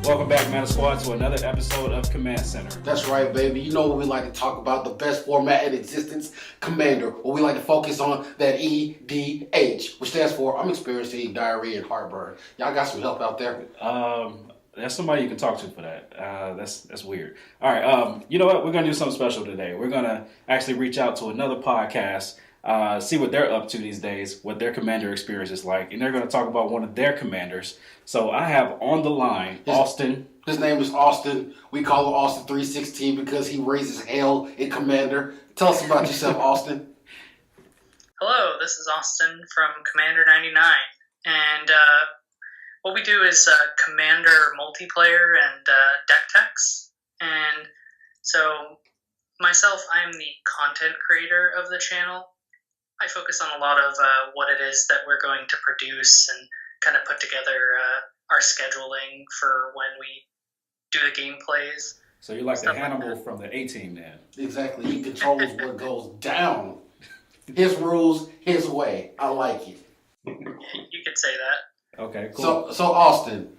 Welcome back, Mana Squad, to another episode of Command Center. That's right, baby. You know what we like to talk about, the best format in existence, Commander. What we like to focus on, that EDH, which stands for I'm experiencing diarrhea and heartburn. Y'all got some help out there? That's somebody you can talk to for that. That's weird. All right, you know what? We're going to do something special today. We're going to actually reach out to another podcast, see what they're up to these days, what their Commander experience is like, and they're going to talk about one of their commanders. So I have on the line Austin. His name is Austin. We call him Austin 316 because he raises hell in Commander. Tell us about yourself, Austin. Hello, this is Austin from CommanderNinetyNine, and what we do is Commander multiplayer and deck techs. And so myself, I'm the content creator of the channel. I focus on a lot of what it is that we're going to produce and kind of put together our scheduling for when we do the gameplays. So you're like the Hannibal from the A-Team then. Exactly. He controls what goes down. His rules, his way. I like it. You could say that. Okay, cool. So Austin,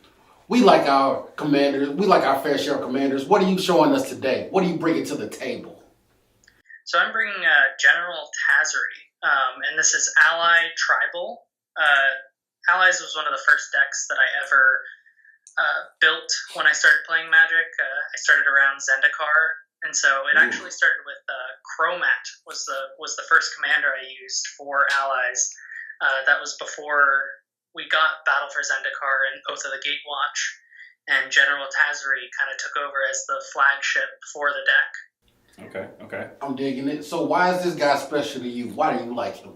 we like our commanders. We like our fair share of commanders. What are you showing us today? What are you bringing to the table? So I'm bringing General Tazri, and this is Ally Tribal. Allies was one of the first decks that I ever built when I started playing Magic. I started around Zendikar, and so it actually started with Chromat was the first commander I used for Allies. That was before we got Battle for Zendikar and Oath of the Gatewatch, and General Tazri kind of took over as the flagship for the deck. Okay. I'm digging it. So why is this guy special to you? Why do you like him?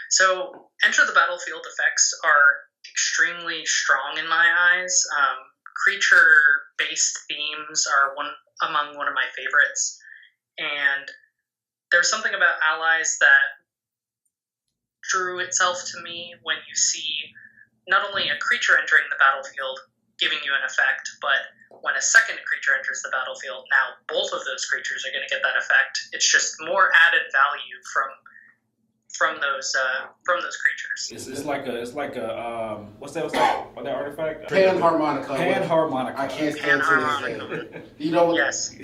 So Enter the Battlefield effects are extremely strong in my eyes. Creature-based themes are among one of my favorites. And there's something about Allies that drew itself to me when you see not only a creature entering the battlefield giving you an effect, but when a second creature enters the battlefield, now both of those creatures are going to get that effect. It's just more added value from those creatures. It's like a what's that artifact? Panharmonica. Panharmonica. I can't stand to You know, Yes.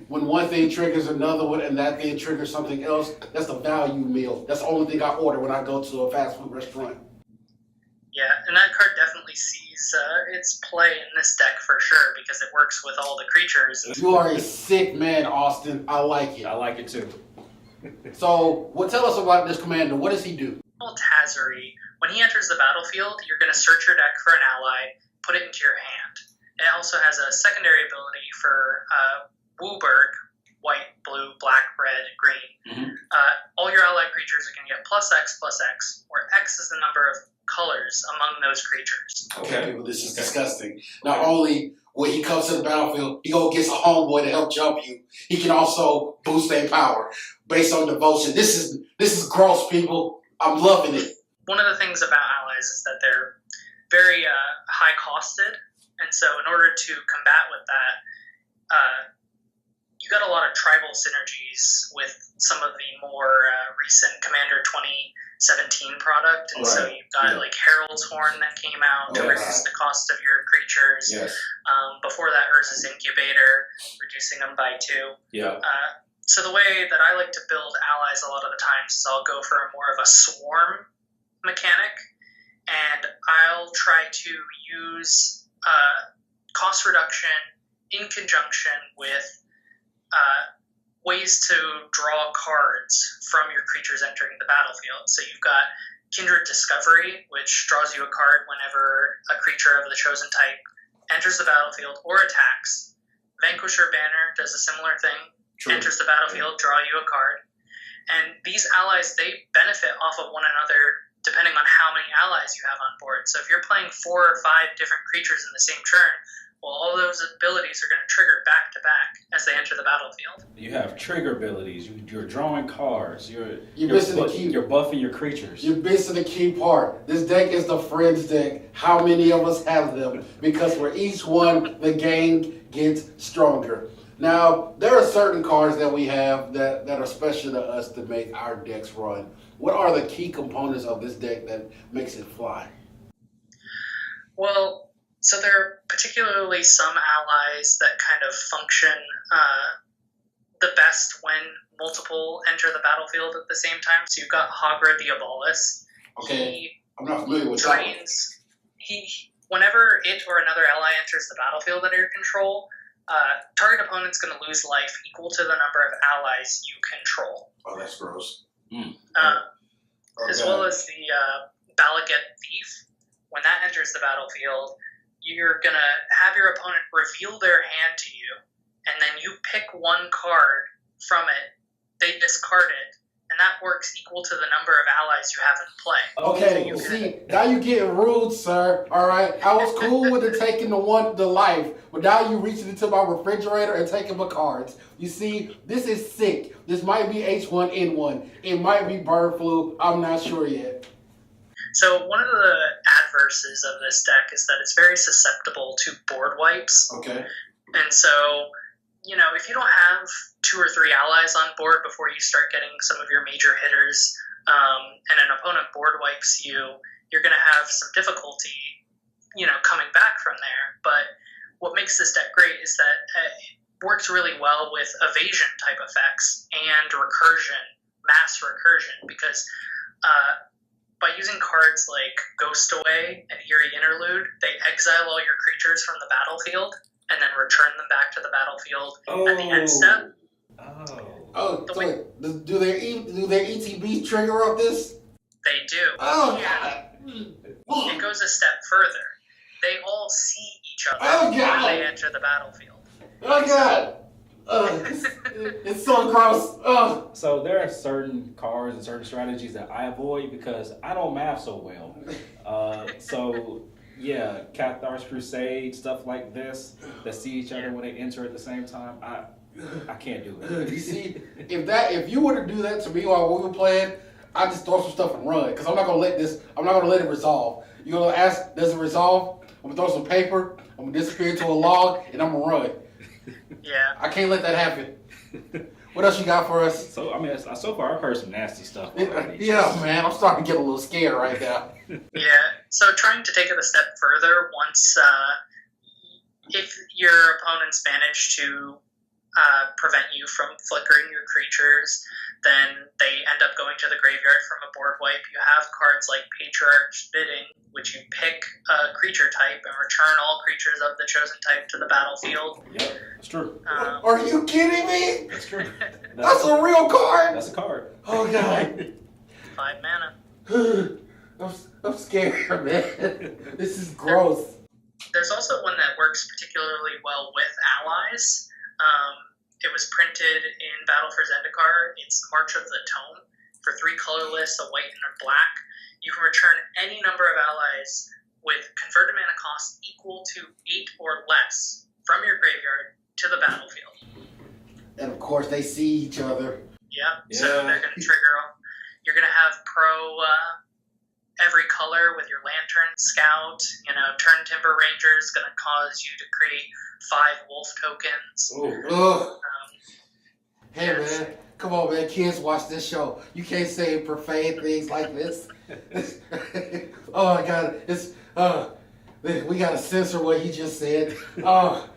When one thing triggers another one and that thing triggers something else, that's a value meal. That's the only thing I order when I go to a fast food restaurant. Yeah, and that card definitely sees its play in this deck for sure because it works with all the creatures. You are a sick man, Austin. I like it. I like it too. So, tell us about this commander. What does he do? Tazri, when he enters the battlefield, you're going to search your deck for an ally, put it into your hand. It also has a secondary ability for Wooburg, white, blue, black, red, green. Mm-hmm. All your allied creatures are going to get +X, where X is the number of colors among those creatures. Okay, people, this is disgusting. Not only when he comes to the battlefield, he gets a homeboy to help jump you. He can also boost their power based on devotion. This is gross, people. I'm loving it. One of the things about allies is that they're very high costed, and so in order to combat with that, you got a lot of tribal synergies with some of the more recent Commander 2017 product, and so you've got like Herald's Horn that came out to reduce the cost of your creatures. Yes. Before that, Urza's Incubator, reducing them by 2. Yeah. So the way that I like to build allies a lot of the times is I'll go for more of a swarm mechanic, and I'll try to use cost reduction in conjunction with ways to draw cards from your creatures entering the battlefield. So you've got Kindred Discovery, which draws you a card whenever a creature of the chosen type enters the battlefield or attacks. Vanquisher Banner does a similar thing. True. Enters the battlefield, draw you a card. And these allies, they benefit off of one another depending on how many allies you have on board. So if you're playing 4 or 5 different creatures in the same turn, well, all those abilities are going to trigger back to back as they enter the battlefield. You have trigger abilities. You're drawing cards. You're buffing your creatures. You're missing the key part. This deck is the friends deck. How many of us have them? Because for each one, the game gets stronger. Now, there are certain cards that we have that are special to us to make our decks run. What are the key components of this deck that makes it fly? Well, So there are particularly some allies that kind of function the best when multiple enter the battlefield at the same time. So you've got Hagra Diabolus. Okay, I'm not familiar with that one. Whenever it or another ally enters the battlefield under your control, target opponent's going to lose life equal to the number of allies you control. Oh, that's gross. As well as the Balaget Thief. When that enters the battlefield, you're going to have your opponent reveal their hand to you, and then you pick one card from it, they discard it, and that works equal to the number of allies you have in play. Okay, see, now you getting rude, sir. All right, I was cool with it taking the life, but now you reaching into my refrigerator and taking my cards. You see, this is sick. This might be H1N1. It might be bird flu. I'm not sure yet. So one of the adverses of this deck is that it's very susceptible to board wipes. Okay. And so, if you don't have 2 or 3 allies on board before you start getting some of your major hitters, and an opponent board wipes you, you're going to have some difficulty, coming back from there. But what makes this deck great is that it works really well with evasion type effects and recursion, mass recursion, because by using cards like Ghost Away and Eerie Interlude, they exile all your creatures from the battlefield and then return them back to the battlefield at the end step. Do their ETBs trigger up this? They do. Oh, God. It goes a step further. They all see each other when they enter the battlefield. Oh, God. It's so gross. So there are certain cards and certain strategies that I avoid because I don't math so well. Yeah, Cathar's Crusade, stuff like this, that see each other when they enter at the same time. I can't do it. You see, if you were to do that to me while we were playing, I'd just throw some stuff and run. Because I'm not gonna let it resolve. You're gonna ask, does it resolve? I'm gonna throw some paper, I'm gonna disappear into a log, and I'm gonna run. Yeah. I can't let that happen. What else you got for us? So so far I've heard some nasty stuff already. Yeah, man, I'm starting to get a little scared right now. Yeah. So trying to take it a step further, once if your opponents manage to prevent you from flickering your creatures, then they end up going to the graveyard from a board wipe. You have cards like Patriarch's Bidding, which you pick a creature type and return all creatures of the chosen type to the battlefield. Yep, it's true. Are you kidding me? That's true. That's a real card? That's a card. Oh, God. 5 mana. I'm scared, man. This is gross. There's also one that works particularly well with allies. It was printed in Battle for Zendikar. It's March of the Tome. For 3 colorless, a white and a black, you can return any number of allies with converted mana cost equal to 8 or less from your graveyard to the battlefield. And of course, they see each other. Yeah. So they're going to trigger. You're going to have every color with your Lantern Scout. Turn Timber Ranger is going to cause you to create 5 wolf tokens. Hey, man. Come on, man. Kids watch this show. You can't say profane things like this. Oh, my God. We got to censor what he just said. I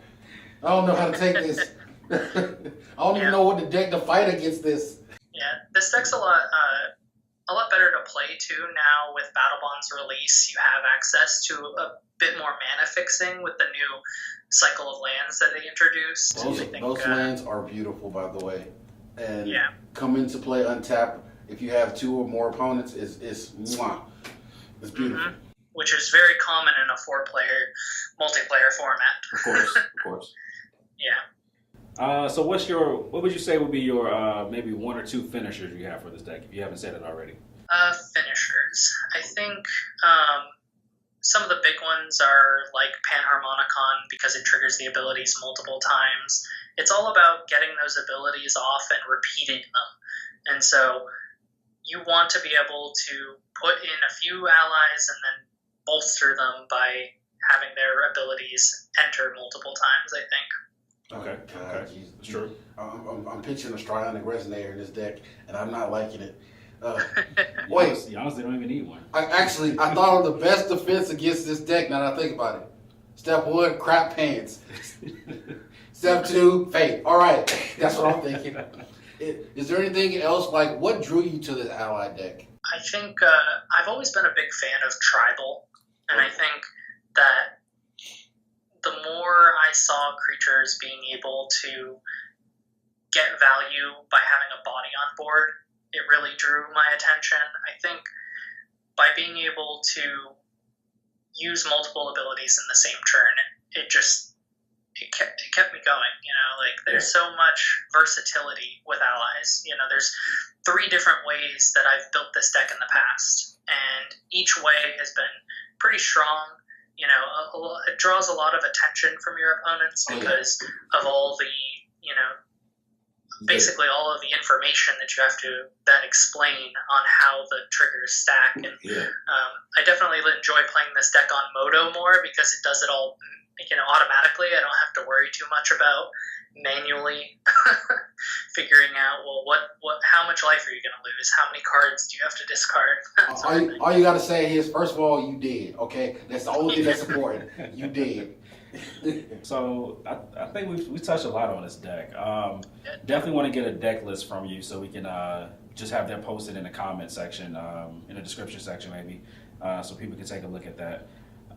don't know how to take this. I don't even know what the deck to fight against this. Yeah, this deck's a lot better to play too now with Battlebond's release. You have access to a bit more mana fixing with the new cycle of lands that they introduced. Those lands are beautiful, by the way, and yeah. come into play untapped. If you have 2 or more opponents, it's beautiful. Mm-hmm. Which is very common in a 4-player multiplayer format. Of course. Yeah. So what would you say would be your maybe 1 or 2 finishers you have for this deck, if you haven't said it already? Finishers. I think some of the big ones are like Panharmonicon, because it triggers the abilities multiple times. It's all about getting those abilities off and repeating them. And so you want to be able to put in a few allies and then bolster them by having their abilities enter multiple times, I think. Okay. That's true. I'm pitching a Strionic Resonator in this deck, and I'm not liking it. You honestly don't even need one. I thought of the best defense against this deck, now that I think about it. Step 1, crap pants. Step 2, faith. All right, that's what I'm thinking. Is there anything else, like, what drew you to this ally deck? I think I've always been a big fan of tribal, and I think that the more I saw creatures being able to get value by having a body on board, it really drew my attention. I think by being able to use multiple abilities in the same turn, it kept me going. Like there's so much versatility with allies. There's 3 different ways that I've built this deck in the past, and each way has been pretty strong. It draws a lot of attention from your opponents because of all the basically all of the information that you have to then explain on how the triggers stack. And I definitely enjoy playing this deck on Moto more because it does it all automatically. I don't have to worry too much about manually figuring out, how much life are you going to lose? How many cards do you have to discard? All you got to say is, first of all, you did, okay? That's the only thing that's important. You did. So I think we touched a lot on this deck. Definitely want to get a deck list from you so we can just have that posted in the comment section, in the description section maybe, so people can take a look at that.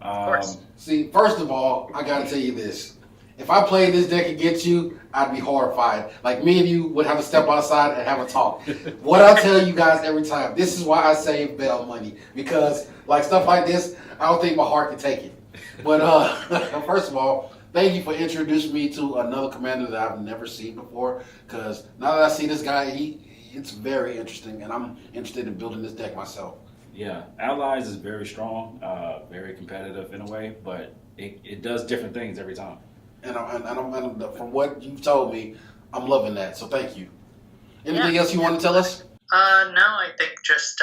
Of course. See, first of all, I got to tell you this. If I played this deck against you, I'd be horrified. Like, me and you would have to step outside and have a talk. What I tell you guys every time, this is why I save bail money. Because, like, stuff like this, I don't think my heart can take it. But, first of all, thank you for introducing me to another commander that I've never seen before. Because now that I see this guy, it's very interesting. And I'm interested in building this deck myself. Yeah, Allies is very strong, very competitive in a way, but it does different things every time. And from what you've told me, I'm loving that. So thank you. Anything else you want to tell us? No, I think just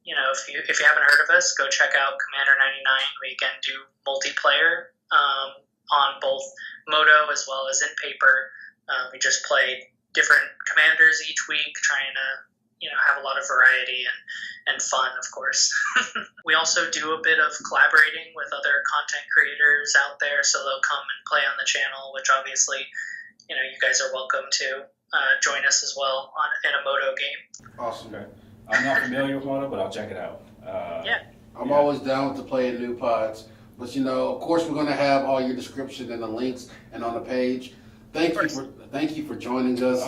if you haven't heard of us, go check out CommanderNinetyNine. We can do multiplayer on both Moto as well as in paper. We just play different commanders each week, trying to have a lot of variety and fun, of course. We also do a bit of collaborating with other content creators out there, so they'll come and play on the channel, which obviously, you guys are welcome to join us as well in a Moto game. Awesome. Okay. I'm not familiar with Moto, but I'll check it out. I'm always down to play in new pods. But, of course, we're going to have all your description and the links and on the page. Thank you for joining us.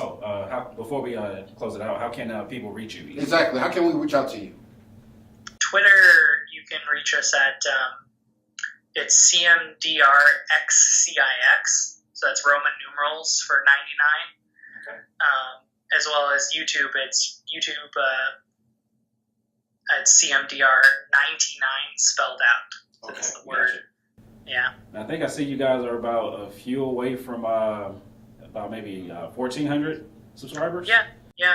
Before we close it out, how can people reach you? Exactly. How can we reach out to you? Twitter, you can reach us at it's CMDRXCIX. So that's Roman numerals for 99. Okay. As well as YouTube, it's YouTube at CMDR99 spelled out. So that's the word. Gotcha. Yeah. I think I see you guys are about a few away from about maybe 1,400 subscribers. Yeah,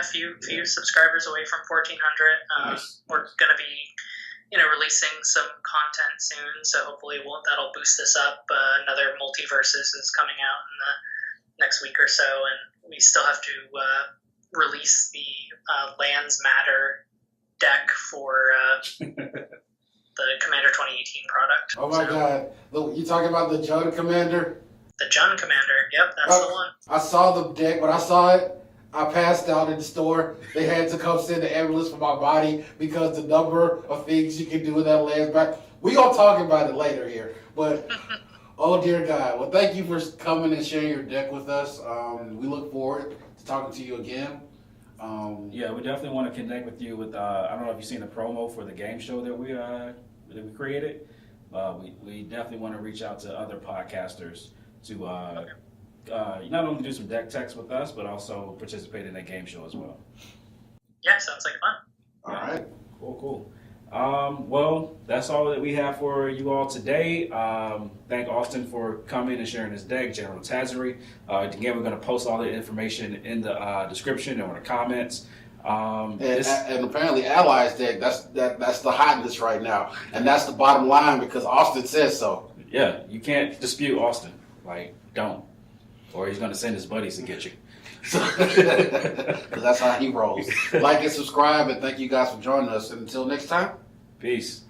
a few subscribers away from 1,400. Nice. We're going to be, releasing some content soon, so hopefully that'll boost us up. Another Multiverses is coming out in the next week or so, and we still have to release the Lands Matter deck for the Commander 2018 product. Oh my God. You talking about the Jun Commander? The Jun Commander, yep, that's the one. I saw the deck. When I saw it, I passed out in the store. They had to come send the ambulance for my body because the number of things you can do with that Lands back. We gonna talk about it later here. But, oh dear God. Well, thank you for coming and sharing your deck with us. We look forward to talking to you again. We definitely want to connect with you with, I don't know if you've seen the promo for the game show that we created. We definitely want to reach out to other podcasters to not only do some deck techs with us, but also participate in that game show as well. Yeah, sounds like fun. All right. Cool. Well, that's all that we have for you all today. Thank Austin for coming and sharing his deck, General Tazri. Again, we're going to post all the information in the description or in the comments. And apparently Allies deck, that's the hotness right now. And that's the bottom line because Austin says so. Yeah, you can't dispute Austin. Don't. Or he's going to send his buddies to get you. Because that's how he rolls. Like and subscribe, and thank you guys for joining us. And until next time, peace.